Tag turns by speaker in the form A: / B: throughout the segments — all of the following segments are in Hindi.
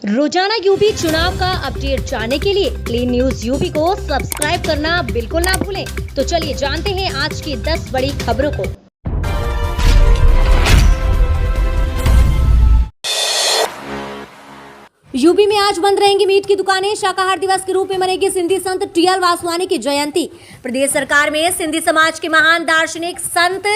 A: रोजाना यूपी चुनाव का अपडेट जानने के लिए क्लीन न्यूज यूपी को सब्सक्राइब करना बिल्कुल ना भूलें। तो चलिए जानते हैं आज की 10 बड़ी खबरों को। यूपी में आज बंद रहेंगी मीट की दुकानें। शाकाहार दिवस के रूप में मनेगी सिंधी संत टीएल वासवानी की जयंती। प्रदेश सरकार में सिंधी समाज के महान दार्शनिक संत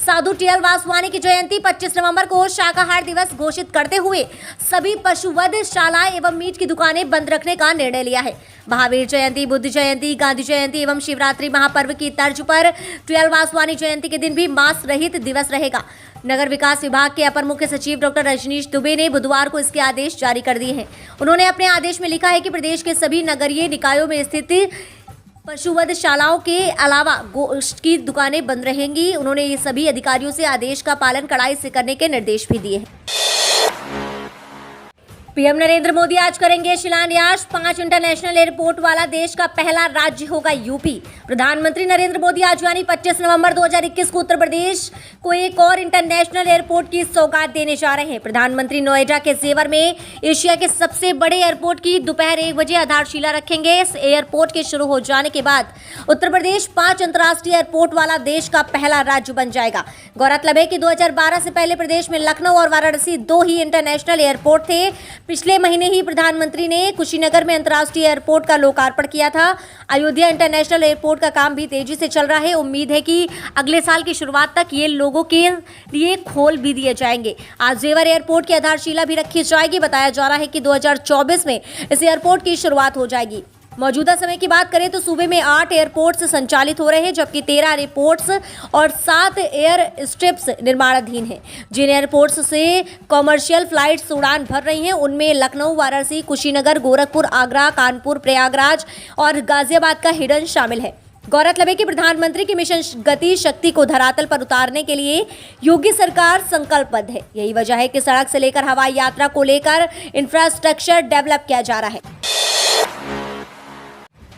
A: साधु टीएल वासवानी की जयंती 25 नवंबर को शाकाहार दिवस घोषित करते हुए सभी पशुवध शालाएं एवं मीट की दुकानें बंद रखने का निर्णय लिया है। महावीर जयंती, बुद्ध जयंती, गांधी जयंती एवं शिवरात्रि महापर्व की तर्ज पर टीएल वासवानी जयंती के दिन भी मांस रहित दिवस रहेगा। नगर विकास विभाग के अपर मुख्य सचिव डॉक्टर रजनीश दुबे ने बुधवार को इसके आदेश जारी कर दिए हैं। उन्होंने अपने आदेश में लिखा है कि प्रदेश के सभी नगरीय निकायों में स्थित पशुवध शालाओं के अलावा गोश्त की दुकानें बंद रहेंगी। उन्होंने ये सभी अधिकारियों से आदेश का पालन कड़ाई से करने के निर्देश भी दिए हैं। पीएम नरेंद्र मोदी आज करेंगे शिलान्यास। 5 इंटरनेशनल एयरपोर्ट वाला देश का पहला राज्य होगा यूपी। प्रधानमंत्री नरेंद्र मोदी आज यानी 25 नवंबर 2021 को उत्तर प्रदेश को एक और इंटरनेशनल एयरपोर्ट की सौगात देने जा रहे हैं। प्रधानमंत्री नोएडा के जेवर में एशिया के सबसे बड़े एयरपोर्ट की दोपहर 1 बजे आधारशिला रखेंगे। इस एयरपोर्ट के शुरू हो जाने के बाद उत्तर प्रदेश 5 अंतर्राष्ट्रीय एयरपोर्ट वाला देश का पहला राज्य बन जाएगा। गौरतलब है कि 2012 से पहले प्रदेश में लखनऊ और वाराणसी 2 ही इंटरनेशनल एयरपोर्ट थे। पिछले महीने ही प्रधानमंत्री ने कुशीनगर में अंतर्राष्ट्रीय एयरपोर्ट का लोकार्पण किया था। अयोध्या इंटरनेशनल एयरपोर्ट का काम भी तेजी से चल रहा है। उम्मीद है कि अगले साल की शुरुआत तक ये लोगों के लिए खोल भी दिए जाएंगे। आज जेवर एयरपोर्ट की आधारशिला भी रखी जाएगी। बताया जा रहा है कि 2024 में इस एयरपोर्ट की शुरुआत हो जाएगी। मौजूदा समय की बात करें तो सूबे में 8 एयरपोर्ट्स संचालित हो रहे हैं, जबकि 13 एयरपोर्ट्स और 7 एयर स्ट्रिप्स निर्माणाधीन हैं। जिन एयरपोर्ट्स से कॉमर्शियल फ्लाइट्स उड़ान भर रही हैं उनमें लखनऊ, वाराणसी, कुशीनगर, गोरखपुर, आगरा, कानपुर, प्रयागराज और गाजियाबाद का हिडन शामिल है। गौरतलब है कि प्रधानमंत्री की मिशन गति शक्ति को धरातल पर उतारने के लिए योगी सरकार संकल्पबद्ध है। यही वजह है कि सड़क से लेकर हवाई यात्रा को लेकर इंफ्रास्ट्रक्चर डेवलप किया जा रहा है।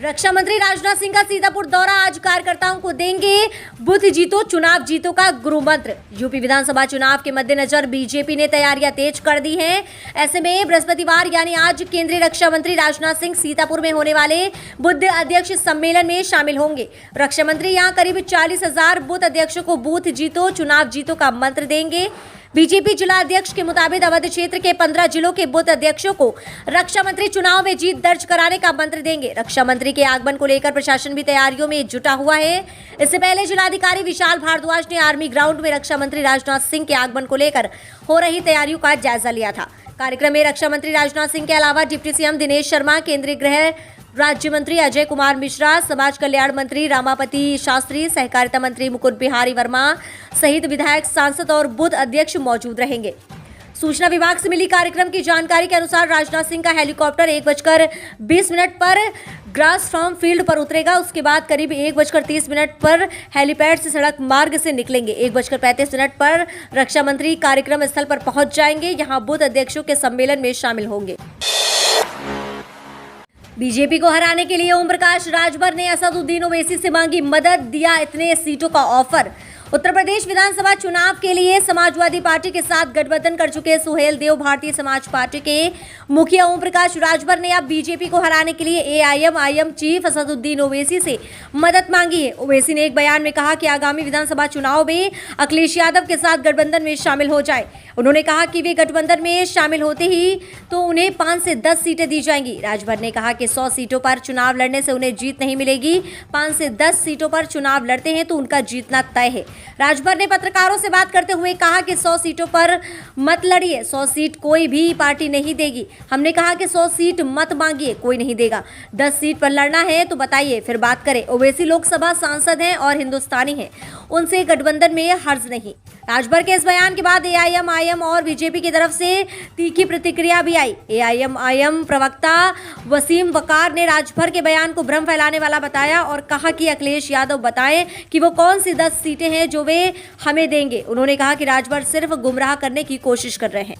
A: रक्षा मंत्री राजनाथ सिंह का सीतापुर दौरा। आज कार्यकर्ताओं को देंगे बुद्ध जीतो चुनाव जीतो का गुरु मंत्र। यूपी विधानसभा चुनाव के मद्देनजर बीजेपी ने तैयारियां तेज कर दी हैं। ऐसे में बृहस्पतिवार यानी आज केंद्रीय रक्षा मंत्री राजनाथ सिंह सीतापुर में होने वाले बुद्ध अध्यक्ष सम्मेलन में शामिल होंगे। रक्षा मंत्री यहां करीब 40,000 बुद्ध अध्यक्षों को बूथ जीतो चुनाव जीतो का मंत्र देंगे। बीजेपी जिला अध्यक्ष के मुताबिक अवध क्षेत्र के 15 जिलों के बूथ अध्यक्षों को रक्षा मंत्री चुनाव में जीत दर्ज कराने का मंत्र देंगे। रक्षा मंत्री के आगमन को लेकर प्रशासन भी तैयारियों में जुटा हुआ है। इससे पहले जिलाधिकारी विशाल भारद्वाज ने आर्मी ग्राउंड में रक्षा मंत्री राजनाथ सिंह के आगमन को लेकर हो रही तैयारियों का जायजा लिया था। कार्यक्रम में रक्षा मंत्री राजनाथ सिंह के अलावा डिप्टी सीएम दिनेश शर्मा, केंद्रीय गृह राज्य मंत्री अजय कुमार मिश्रा, समाज कल्याण मंत्री रामापति शास्त्री, सहकारिता मंत्री मुकुट बिहारी वर्मा सहित विधायक, सांसद और बुद्ध अध्यक्ष मौजूद रहेंगे। सूचना विभाग से मिली कार्यक्रम की जानकारी के अनुसार राजनाथ सिंह का हेलीकॉप्टर 1:20 पर ग्रास फार्म फील्ड पर उतरेगा। उसके बाद करीब 1:30 पर हेलीपैड से सड़क मार्ग से निकलेंगे। 1:35 पर रक्षा मंत्री कार्यक्रम स्थल पर पहुंच जाएंगे। यहां बुद्ध अध्यक्षों के सम्मेलन में शामिल होंगे। बीजेपी को हराने के लिए ओम प्रकाश राजभर ने असदुद्दीन ओवैसी से मांगी मदद, दिया इतने सीटों का ऑफर। उत्तर प्रदेश विधानसभा चुनाव के लिए समाजवादी पार्टी के साथ गठबंधन कर चुके सुहेल देव भारतीय समाज पार्टी के मुखिया ओम प्रकाश राजभर ने अब बीजेपी को हराने के लिए एआईएमआईएम चीफ असदुद्दीन ओवैसी से मदद मांगी है। ओवैसी ने एक बयान में कहा कि आगामी विधानसभा चुनाव में अखिलेश यादव के साथ गठबंधन में शामिल हो जाए। उन्होंने कहा कि वे गठबंधन में शामिल होते ही तो उन्हें 5 से 10 सीटें दी जाएंगी। राजभर ने कहा कि 100 सीटों पर चुनाव लड़ने से उन्हें जीत नहीं मिलेगी। 5 से 10 सीटों पर चुनाव लड़ते हैं तो उनका जीतना तय है। राजभर ने पत्रकारों से बात करते हुए कहा कि 100 सीटों पर मत लड़िए, 100 सीट कोई भी पार्टी नहीं देगी। हमने कहा कि 100 सीट मत मांगिए, कोई नहीं देगा। 10 सीट पर लड़ना है तो बताइए, फिर बात करें। ओवैसी लोकसभा सांसद हैं और हिंदुस्तानी हैं, उनसे गठबंधन में हर्ज नहीं। राजभर के इस बयान के बाद एआईएमआईएम और बीजेपी की तरफ से तीखी प्रतिक्रिया भी आई। एआईएमआईएम प्रवक्ता वसीम वकार ने राजभर के बयान को भ्रम फैलाने वाला बताया और कहा कि अखिलेश यादव बताएं कि वो कौन सी 10 सीटें हैं जो वे हमें देंगे। उन्होंने कहा कि राजभर सिर्फ गुमराह करने की कोशिश कर रहे हैं।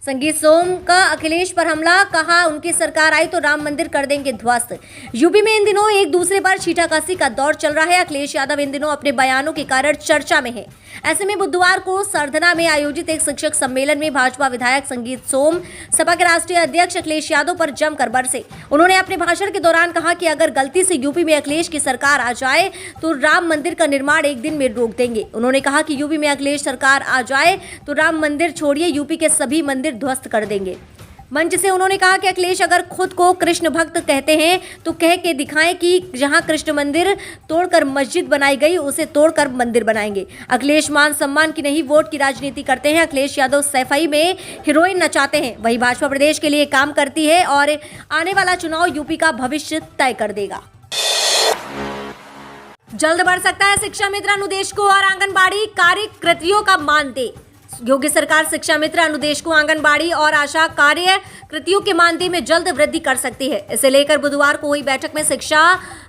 A: संगीत सोम का अखिलेश पर हमला, कहा उनकी सरकार आई तो राम मंदिर कर देंगे ध्वस्त। यूपी में इन दिनों एक दूसरे पर छींटाकशी का दौर चल रहा है। अखिलेश यादव इन दिनों अपने बयानों के कारण चर्चा में है। ऐसे में बुधवार को सरधना में आयोजित एक शिक्षक सम्मेलन में भाजपा विधायक संगीत सोम सपा के राष्ट्रीय अध्यक्ष अखिलेश यादव पर जमकर बरसे। उन्होंने अपने भाषण के दौरान कहा कि अगर गलती से यूपी में अखिलेश की सरकार आ जाए तो राम मंदिर का निर्माण एक दिन में रोक देंगे। उन्होंने कहा कि यूपी में अखिलेश सरकार आ जाए तो राम मंदिर छोड़िए, यूपी के सभी मंदिर ध्वस्त कर देंगे। मंच से उन्होंने कहा कि अखिलेश अगर खुद को कृष्ण भक्त कहते हैं तो कह के दिखाएं कि जहां कृष्ण मंदिर तोड़कर मस्जिद बनाई गई उसे तोड़कर मंदिर बनाएंगे। अखिलेश मान सम्मान की नहीं, वोट की राजनीति करते हैं। अखिलेश यादव सफाई में हीरोइन नचाते हैं। वही भाजपा प्रदेश के लिए काम करती है और आने वाला चुनाव यूपी का भविष्य तय कर देगा। जल्द बढ़ सकता है शिक्षा मित्र अनुदेशकों और आंगनबाड़ी कार्यकर्तियों का मानदेय। योगी सरकार शिक्षा मित्र अनुदेशकों, आंगनबाड़ी और आशा कार्यकर्तियों के मानदेय में जल्द वृद्धि कर सकती है। इसे लेकर बुधवार को हुई बैठक में शिक्षा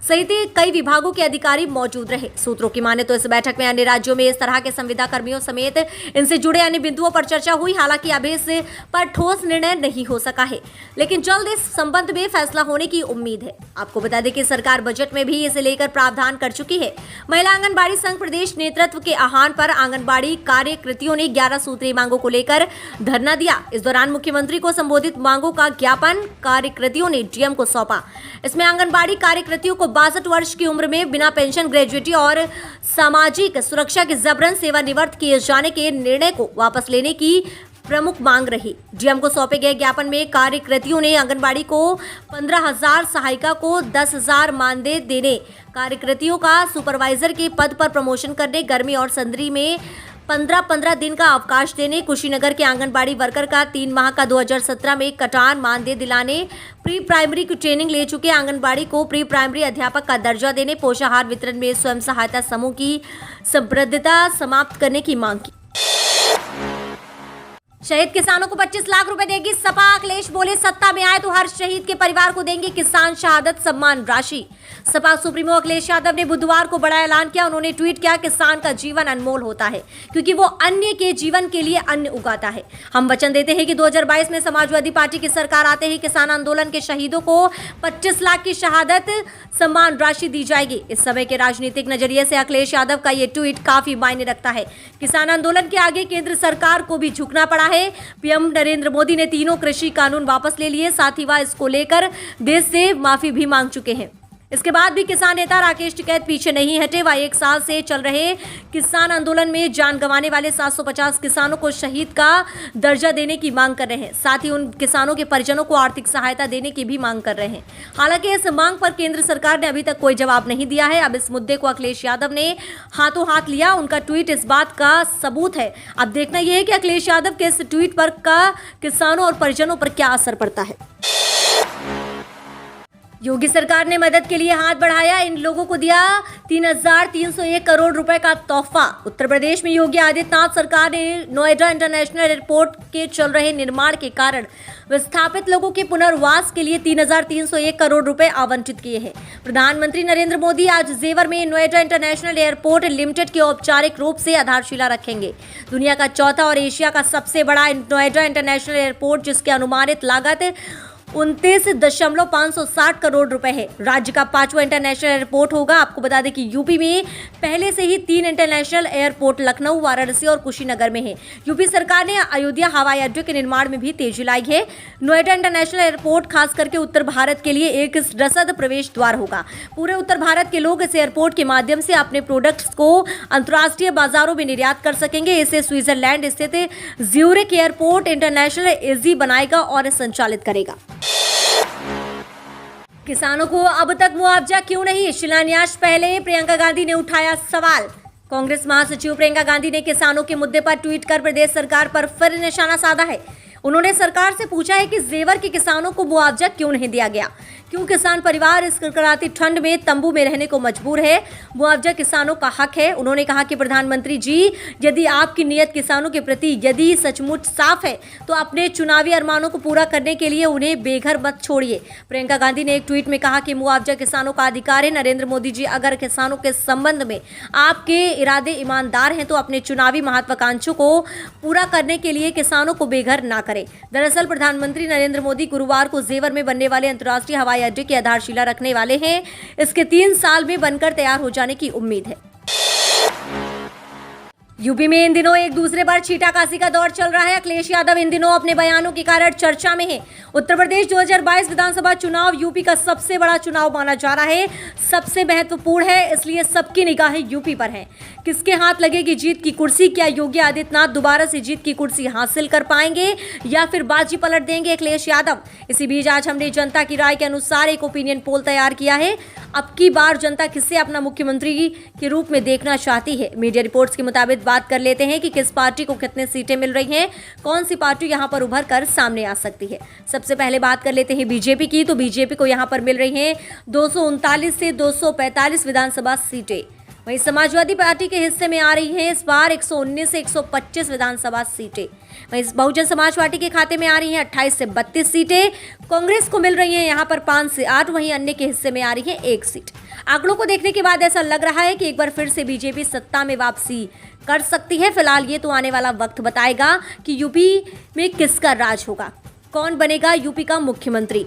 A: सहित कई विभागों के अधिकारी मौजूद रहे। सूत्रों की माने तो इस बैठक में अन्य राज्यों में इस तरह के संविदा कर्मियों समेत इनसे जुड़े अन्य बिंदुओं पर चर्चा हुई। हालांकि अभी इस पर ठोस निर्णय नहीं हो सका है, लेकिन जल्द इस संबंध में फैसला होने की उम्मीद है। आपको बता दें कि सरकार बजट में भी इसे लेकर प्रावधान कर चुकी है। महिला आंगनबाड़ी संघ प्रदेश नेतृत्व के आह्वान पर आंगनबाड़ी कार्यकर्तियों ने 11 सूत्रीय मांगों को लेकर धरना दिया। इस दौरान मुख्यमंत्री को संबोधित मांगों का ज्ञापन कार्यकर्तियों ने डीएम को सौंपा। इसमें आंगनबाड़ी कार्यकर्तियों को 62 वर्ष की उम्र में बिना पेंशन, ग्रेजुएटी और सामाजिक सुरक्षा के जबरन सेवानिवृत्त किए जाने के निर्णय को वापस लेने की प्रमुख मांग रही। डीएम को सौंपे गए ज्ञापन में कार्यकर्तियों ने आंगनबाड़ी को 15,000, सहायिका को 10,000 मानदेय देने, कार्यकर्तियों का सुपरवाइजर के पद पर प्रमोशन करने, गर्मी और सर्दी में 15-15 दिन का अवकाश देने, कुशीनगर के आंगनबाड़ी वर्कर का 3 माह का 2017 में कटान मानदेय दिलाने, प्री प्राइमरी की ट्रेनिंग ले चुके आंगनबाड़ी को प्री प्राइमरी अध्यापक का दर्जा देने, पोषाहार वितरण में स्वयं सहायता समूह की संप्रभुता समाप्त करने की मांग की। शहीद किसानों को 25 लाख रुपए देगी सपा, अखिलेश बोले सत्ता में आए तो हर शहीद के परिवार को देंगे किसान शहादत सम्मान राशि। सपा सुप्रीमो अखिलेश यादव ने बुधवार को बड़ा ऐलान किया। उन्होंने ट्वीट किया, किसान का जीवन अनमोल होता है क्योंकि वो अन्य के जीवन के लिए अन्न उगाता है। हम वचन देते हैं कि 2022 में समाजवादी पार्टी की सरकार आते ही किसान आंदोलन के शहीदों को 25 लाख की शहादत सम्मान राशि दी जाएगी। इस समय के राजनीतिक नजरिए से अखिलेश यादव का ये ट्वीट काफी मायने रखता है। किसान आंदोलन के आगे केंद्र सरकार को भी झुकना पड़ा है। पीएम नरेंद्र मोदी ने तीनों कृषि कानून वापस ले लिए, साथ ही वह इसको लेकर देश से माफी भी मांग चुके हैं। इसके बाद भी किसान नेता राकेश टिकैत पीछे नहीं हटे। वह 1 साल से चल रहे किसान आंदोलन में जान गंवाने वाले 750 किसानों को शहीद का दर्जा देने की मांग कर रहे हैं। साथ ही उन किसानों के परिजनों को आर्थिक सहायता देने की भी मांग कर रहे हैं। हालांकि इस मांग पर केंद्र सरकार ने अभी तक कोई जवाब नहीं दिया है। अब इस मुद्दे को अखिलेश यादव ने हाथों हाथ लिया। उनका ट्वीट इस बात का सबूत है। अब देखना यह है कि अखिलेश यादव के इस ट्वीट पर का किसानों और परिजनों पर क्या असर पड़ता है। योगी सरकार ने मदद के लिए हाथ बढ़ाया, इन लोगों को दिया 3,301 करोड़ रुपए का तोहफा। उत्तर प्रदेश में योगी आदित्यनाथ सरकार ने नोएडा इंटरनेशनल एयरपोर्ट के चल रहे निर्माण के कारण विस्थापित लोगों के पुनर्वास के लिए 3,301 करोड़ रुपए आवंटित किए हैं। प्रधानमंत्री नरेंद्र मोदी आज जेवर में नोएडा इंटरनेशनल एयरपोर्ट लिमिटेड की औपचारिक रूप से आधारशिला रखेंगे। दुनिया का चौथा और एशिया का सबसे बड़ा नोएडा इंटरनेशनल एयरपोर्ट, जिसकी अनुमानित लागत 29.560 करोड़ रुपए है, राज्य का 5वां इंटरनेशनल एयरपोर्ट होगा। आपको बता दें कि यूपी में पहले से ही 3 इंटरनेशनल एयरपोर्ट लखनऊ, वाराणसी और कुशीनगर में है। यूपी सरकार ने अयोध्या हवाई अड्डे के निर्माण में भी तेजी लाई है। नोएडा इंटरनेशनल एयरपोर्ट खास करके उत्तर भारत के लिए एक रसद प्रवेश द्वार होगा। पूरे उत्तर भारत के लोग इस एयरपोर्ट के माध्यम से अपने प्रोडक्ट्स को अंतर्राष्ट्रीय बाजारों में निर्यात कर सकेंगे। इसे स्विट्जरलैंड स्थित ज्यूरिक एयरपोर्ट इंटरनेशनल एजी बनाएगा और संचालित करेगा। किसानों को अब तक मुआवजा क्यों नहीं, शिलान्यास पहले प्रियंका गांधी ने उठाया सवाल। कांग्रेस महासचिव प्रियंका गांधी ने किसानों के मुद्दे पर ट्वीट कर प्रदेश सरकार पर फिर निशाना साधा है। उन्होंने सरकार से पूछा है कि जेवर के किसानों को मुआवजा क्यों नहीं दिया गया। क्यों किसान परिवार इस कड़कड़ाती ठंड में तंबू में रहने को मजबूर है? मुआवजा किसानों का हक है। उन्होंने कहा कि प्रधानमंत्री जी, यदि आपकी नीयत किसानों के प्रति यदि सचमुच साफ है तो अपने चुनावी अरमानों को पूरा करने के लिए उन्हें बेघर मत छोड़िए। प्रियंका गांधी ने एक ट्वीट में कहा कि मुआवजा किसानों का अधिकार है। नरेंद्र मोदी जी, अगर किसानों के संबंध में आपके इरादे ईमानदार हैं तो अपने चुनावी महत्वाकांक्षों को पूरा करने के लिए किसानों को बेघर ना करें। दरअसल प्रधानमंत्री नरेंद्र मोदी गुरुवार को जेवर में बनने वाले अंतर्राष्ट्रीय हवाई अड्डे की आधारशिला रखने वाले हैं। इसके 3 साल में बनकर तैयार हो जाने की उम्मीद है। यूपी में इन दिनों एक दूसरे पर छींटाकाशी का दौर चल रहा है। अखिलेश यादव इन दिनों अपने बयानों के कारण चर्चा में हैं। उत्तर प्रदेश 2022 विधानसभा चुनाव यूपी का सबसे बड़ा चुनाव माना जा रहा है, सबसे महत्वपूर्ण है, इसलिए सबकी निगाहें यूपी पर हैं। किसके हाथ लगेगी जीत की कुर्सी? क्या योगी आदित्यनाथ दोबारा से जीत की कुर्सी हासिल कर पाएंगे या फिर बाजी पलट देंगे अखिलेश यादव? इसी बीच आज हमने जनता की राय के अनुसार एक ओपिनियन पोल तैयार किया है। अब की बार जनता किसे अपना मुख्यमंत्री के रूप में देखना चाहती है? मीडिया रिपोर्ट्स के मुताबिक बात कर लेते हैं कि किस पार्टी को कितने सीटें मिल रही हैं, कौन सी पार्टी यहां पर उभर कर सामने आ सकती है। सबसे पहले बात कर लेते हैं बीजेपी की। तो बीजेपी को यहां पर मिल रही हैं 239 से 245 विधानसभा सीटें। वहीं समाजवादी पार्टी के हिस्से में आ रही हैं इस बार 119 से 125 विधानसभा सीटें। वहीं बहुजन समाज पार्टी के खाते में आ रही हैं 28 से 32 सीटें। कांग्रेस को मिल रही हैं यहां पर 5 से 8। वहीं अन्य के हिस्से में आ रही है 1 सीट। आंकड़ों को देखने के बाद ऐसा लग रहा है कि एक बार फिर से बीजेपी सत्ता में वापसी कर सकती है। फिलहाल ये तो आने वाला वक्त बताएगा कि यूपी में किसका राज होगा, कौन बनेगा यूपी का मुख्यमंत्री।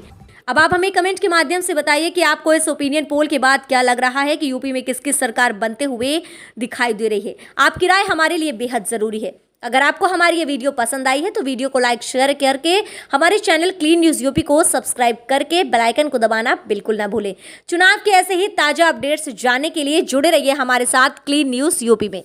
A: अब आप हमें कमेंट के माध्यम से बताइए कि आपको इस ओपिनियन पोल के बाद क्या लग रहा है कि यूपी में किसकी सरकार बनते हुए दिखाई दे रही है। आपकी राय हमारे लिए बेहद जरूरी है। अगर आपको हमारी ये वीडियो पसंद आई है तो वीडियो को लाइक शेयर करके हमारे चैनल क्लीन न्यूज यूपी को सब्सक्राइब करके बेल आइकन को दबाना बिल्कुल ना भूलें। चुनाव के ऐसे ही ताजा अपडेट्स जानने के लिए जुड़े रहिए हमारे साथ क्लीन न्यूज यूपी में।